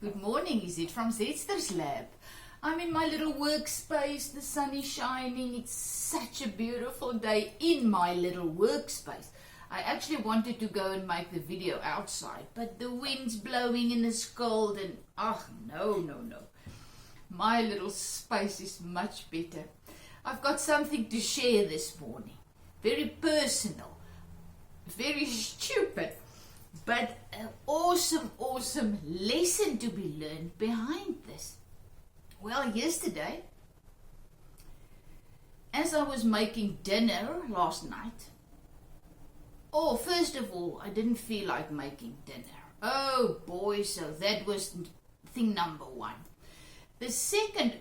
Good morning, is it from Zetster's lab? I'm in my little workspace, the sun is shining, it's such a beautiful day in my little workspace. I actually wanted to go and make the video outside, but the wind's blowing and it's cold and no. My little space is much better. I've got something to share this morning. Very personal, very stupid, but an awesome lesson to be learned behind this. Well, yesterday, as I was making dinner last night, first of all, I didn't feel like making dinner. Oh boy, so that was thing number one. The second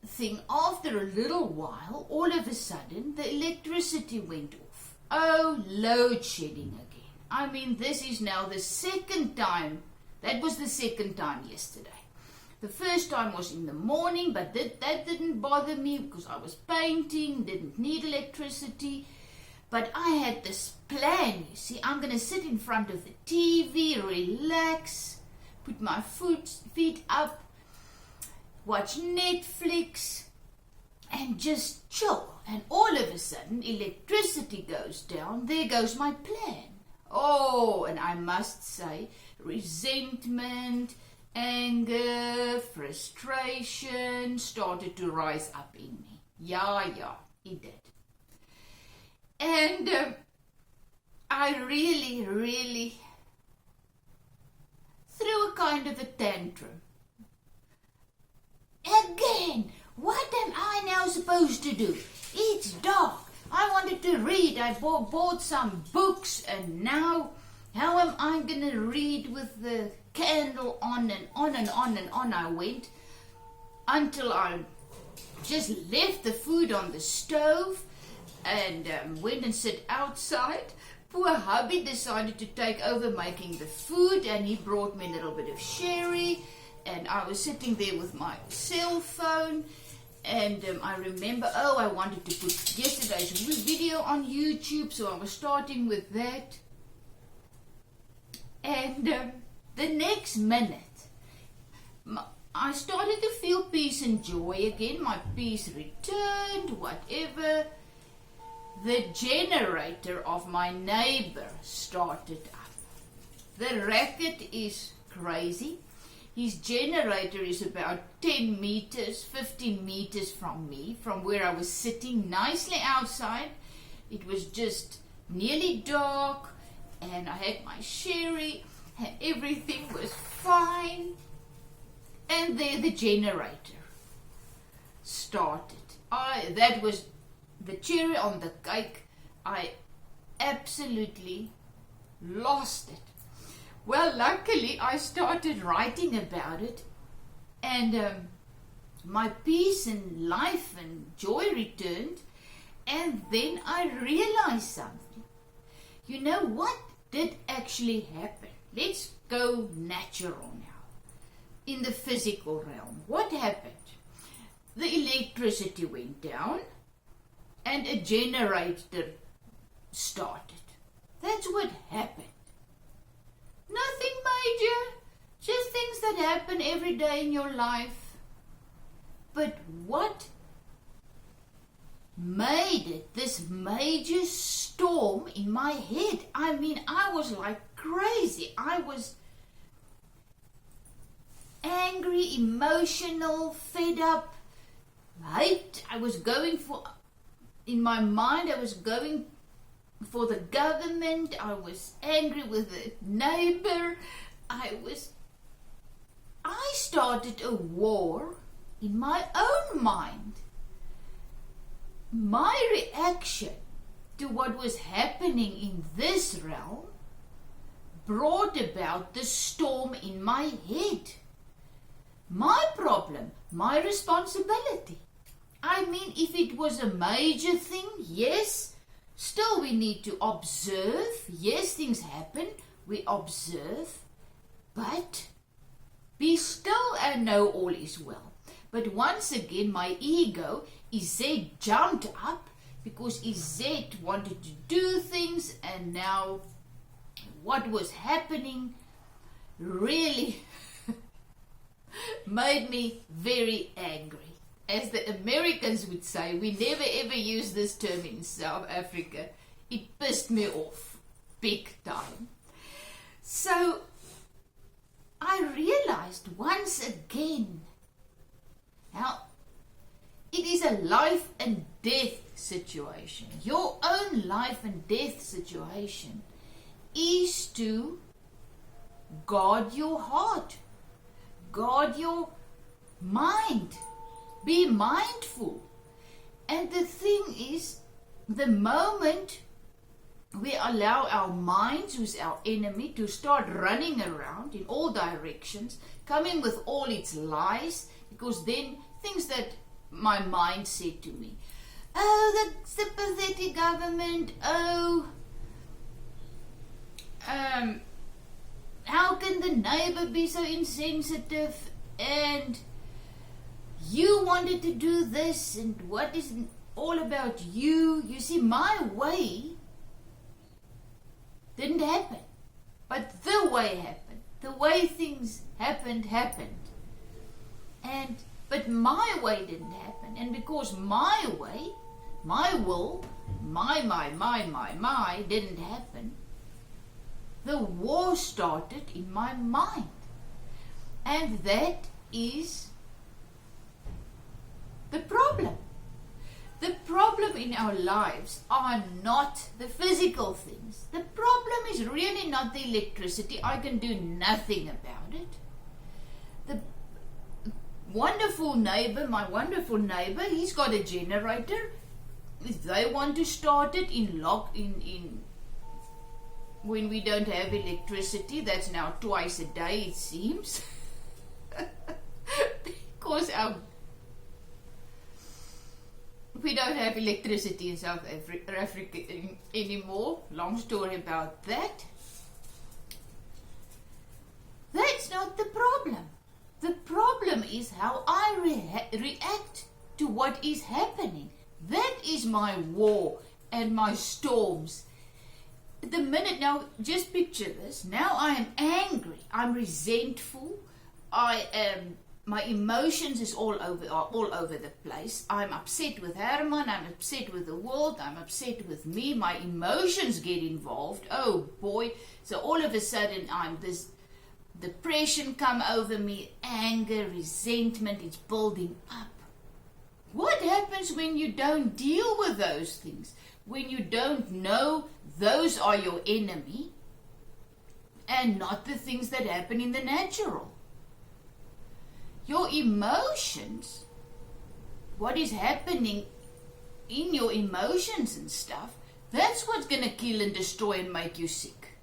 thing, after a little while, all of a sudden, the electricity went off. Oh, load shedding again. I mean, this is now the second time. That was the second time yesterday. The first time was in the morning, but that didn't bother me because I was painting, didn't need electricity. But I had this plan, you see. I'm going to sit in front of the TV, relax, put my feet up, watch Netflix, and just chill. And all of a sudden, electricity goes down. There goes my plan. Oh, and I must say, resentment, anger, frustration started to rise up in me. Yeah, it did. And I really threw a kind of a tantrum. Again, what am I now supposed to do? It's dark. I wanted to read. I bought some books, and now how am I going to read with the candle on and on I went until I just left the food on the stove and went and sit outside. Poor hubby decided to take over making the food, and he brought me a little bit of sherry, and I was sitting there with my cell phone. And I remember, I wanted to put yesterday's video on YouTube, so I was starting with that. And the next minute, I started to feel peace and joy again. My peace returned, whatever. The generator of my neighbor started up. The racket is crazy. His generator is about 10 meters, 15 meters from me, from where I was sitting nicely outside. It was just nearly dark, and I had my sherry, and everything was fine. And there the generator started. That was the cherry on the cake. I absolutely lost it. Well, luckily, I started writing about it, and my peace and life and joy returned, and then I realized something. You know what did actually happen? Let's go natural now, in the physical realm. What happened? The electricity went down, and a generator started. That's what happened. Nothing major, just things that happen every day in your life. But what made it this major storm in my head? I mean, I was like crazy. I was angry, emotional, fed up, hate. In my mind, I was going for the government. I was angry with the neighbor. I started a war in my own mind. My reaction to what was happening in this realm brought about the storm in my head. My problem, my responsibility. I mean, if it was a major thing, yes, still we need to observe. Yes, things happen, we observe, but be still and know all is well. But once again, my ego, Izette, jumped up because Izette wanted to do things, and now what was happening really made me very angry. As the Americans would say, we never ever use this term in South Africa. It pissed me off big time. So I realized once again how it is a life and death situation. Your own life and death situation is to guard your heart, guard your mind, be mindful. And the thing is, the moment we allow our minds, who's our enemy, to start running around in all directions, coming with all its lies, because then things that my mind said to me, oh, the sympathetic government, oh, how can the neighbor be so insensitive, and you wanted to do this, and what is all about you? You see, my way didn't happen, but the way happened. The way things happened. But my way didn't happen, and because my way, my will, my didn't happen, the war started in my mind. And that is the problem. The problem in our lives are not the physical things. The problem is really not the electricity. I can do nothing about it. The wonderful neighbor, my wonderful neighbor, he's got a generator. If they want to start it in when we don't have electricity, that's now twice a day it seems. Because we don't have electricity in South Africa anymore. Long story about that. That's not the problem. The problem is how I react to what is happening. That is my war and my storms. The minute now, just picture this. Now I am angry. I'm resentful. My emotions is all over the place. I'm upset with Herman. I'm upset with the world. I'm upset with me. My emotions get involved. Oh boy! So all of a sudden, this depression come over me. Anger, resentment. It's building up. What happens when you don't deal with those things? When you don't know those are your enemy and not the things that happen in the natural? Your emotions, what is happening in your emotions and stuff, that's what's going to kill and destroy and make you sick.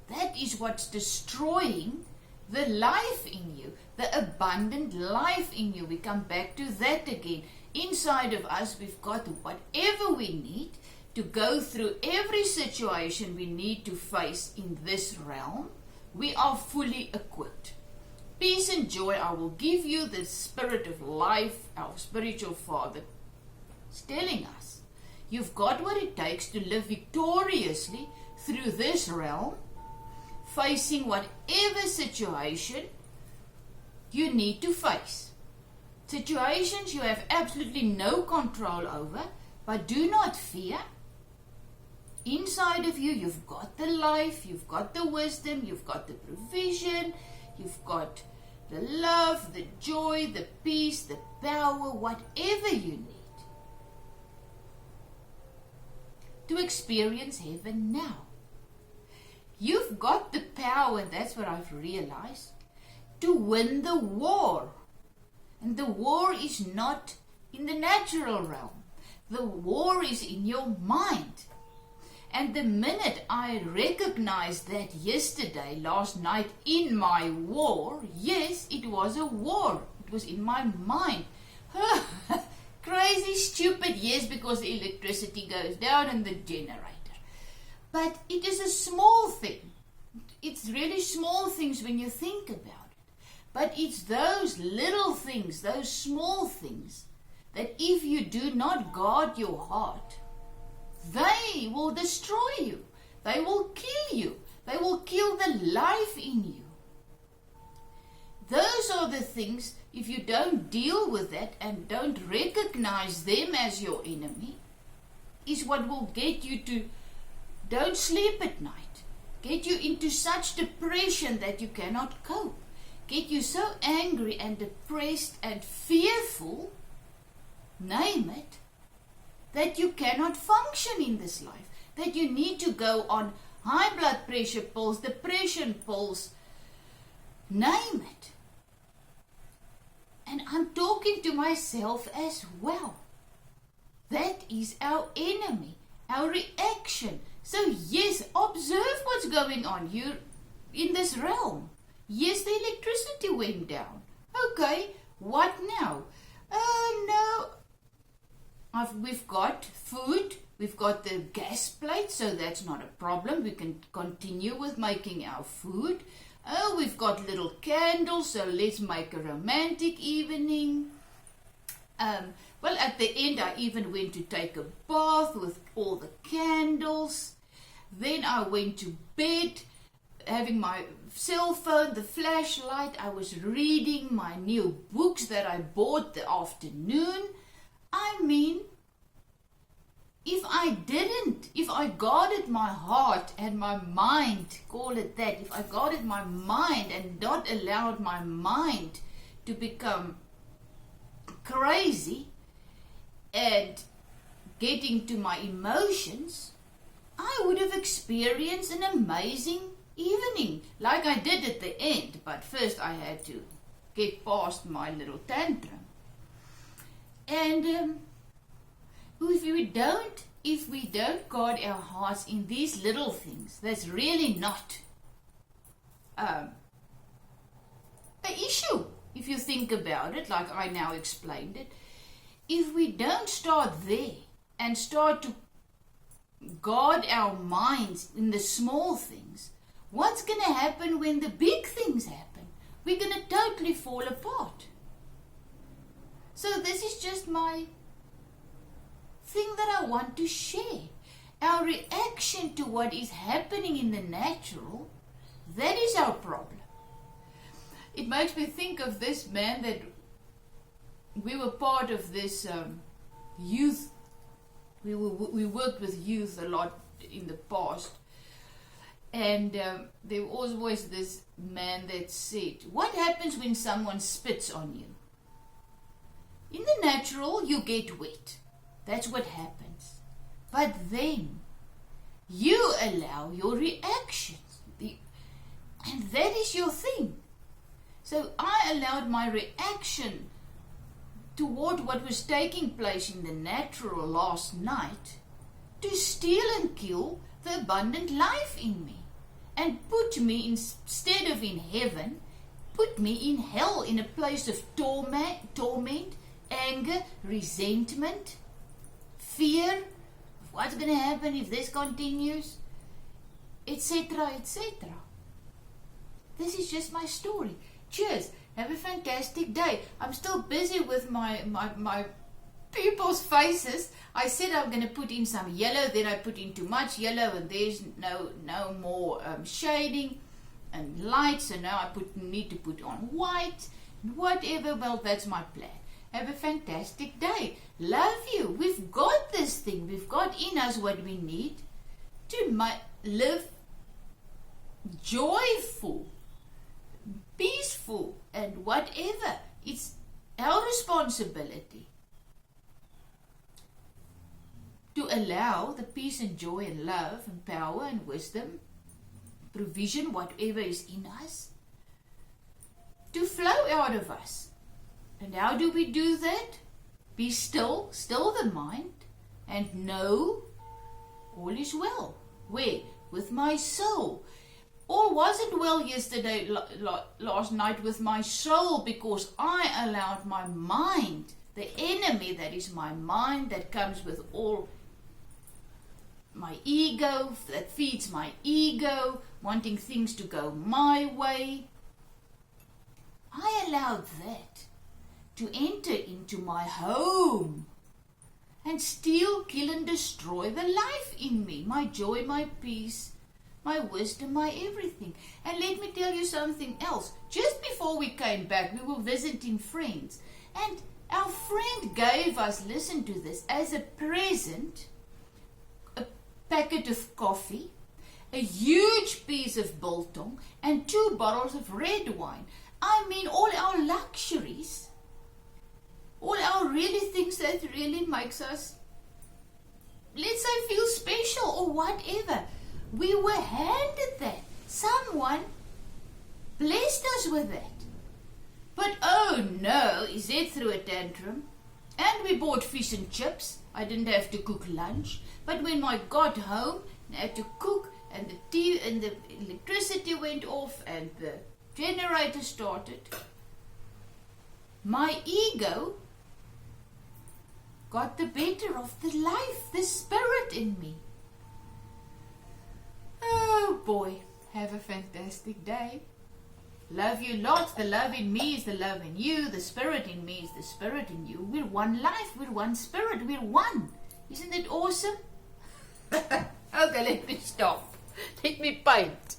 That is what's destroying the life in you, the abundant life in you. We come back to that again. Inside of us, we've got whatever we need to go through every situation we need to face in this realm. We are fully equipped. Peace and joy I will give you, the spirit of life, our spiritual Father, is telling us, you've got what it takes to live victoriously through this realm, facing whatever situation you need to face. Situations you have absolutely no control over, but do not fear. Inside of you, you've got the life, you've got the wisdom, you've got the provision, you've got the love, the joy, the peace, the power, whatever you need to experience heaven now. You've got the power, and that's what I've realized, to win the war. And the war is not in the natural realm. The war is in your mind. And the minute I recognized that last night in my war, yes, it was a war. It was in my mind. Crazy, stupid, yes, because the electricity goes down and the generator. But it is a small thing. It's really small things when you think about it. But it's those little things, those small things, that if you do not guard your heart, they will destroy you. They will kill you. They will kill the life in you. Those are the things, if you don't deal with that and don't recognize them as your enemy, is what will get you to don't sleep at night, get you into such depression that you cannot cope, get you so angry and depressed and fearful, name it, that you cannot function in this life, that you need to go on high blood pressure pills, depression pills, name it. And I'm talking to myself as well. That is our enemy, our reaction. So yes, observe what's going on. You're in this realm. Yes, the electricity went down. Okay, what now? No. We've got food. We've got the gas plate, so that's not a problem. We can continue with making our food. Oh, we've got little candles, so let's make a romantic evening. Well, at the end, I even went to take a bath with all the candles. Then I went to bed, having my cell phone, the flashlight. I was reading my new books that I bought the afternoon. I mean, if I guarded my heart and my mind, call it that, if I guarded my mind and not allowed my mind to become crazy and get into my emotions, I would have experienced an amazing evening, like I did at the end. But first I had to get past my little tantrum. And if we don't guard our hearts in these little things, that's really not an issue. If you think about it, like I now explained it, if we don't start there and start to guard our minds in the small things, what's going to happen when the big things happen? We're going to totally fall apart. So this is just my thing that I want to share. Our reaction to what is happening in the natural, that is our problem. It makes me think of this man that we were part of this youth. We worked with youth a lot in the past. And there was always this man that said, what happens when someone spits on you? In the natural, you get wet. That's what happens. But then, you allow your reactions. And that is your thing. So I allowed my reaction toward what was taking place in the natural last night to steal and kill the abundant life in me. And put me, instead of in heaven, put me in hell, in a place of torment, anger, resentment, fear of what's going to happen if this continues, etc., etc. This is just my story. Cheers. Have a fantastic day. I'm still busy with my people's faces. I said I'm going to put in some yellow, then I put in too much yellow, and there's no more shading and light, so now I need to put on white, whatever. Well, that's my plan. Have a fantastic day. Love you. We've got this thing. We've got in us what we need to live joyful, peaceful, and whatever. It's our responsibility to allow the peace and joy and love and power and wisdom, provision, whatever is in us, to flow out of us. And how do we do that? Be still the mind, and know all is well. Where? With my soul. All wasn't well yesterday, last night with my soul, because I allowed my mind, the enemy that is my mind, that comes with all my ego, that feeds my ego, wanting things to go my way. I allowed that to enter into my home and steal, kill, and destroy the life in me, my joy, my peace, my wisdom, my everything. And let me tell you something else. Just before we came back, we were visiting friends. And our friend gave us, listen to this, as a present, a packet of coffee, a huge piece of biltong, and 2 bottles of red wine. I mean, all our luxuries, all our really things that really makes us, let's say, feel special or whatever. We were handed that. Someone blessed us with that. But oh no, Izette threw a tantrum. And we bought fish and chips. I didn't have to cook lunch. But when I got home, I had to cook, and the tea and the electricity went off and the generator started. My ego got the better of the life, the spirit in me. Oh boy, have a fantastic day. Love you lots. The love in me is the love in you. The spirit in me is the spirit in you. We're one life. We're one spirit. We're one. Isn't it awesome? Okay, let me stop. Let me paint.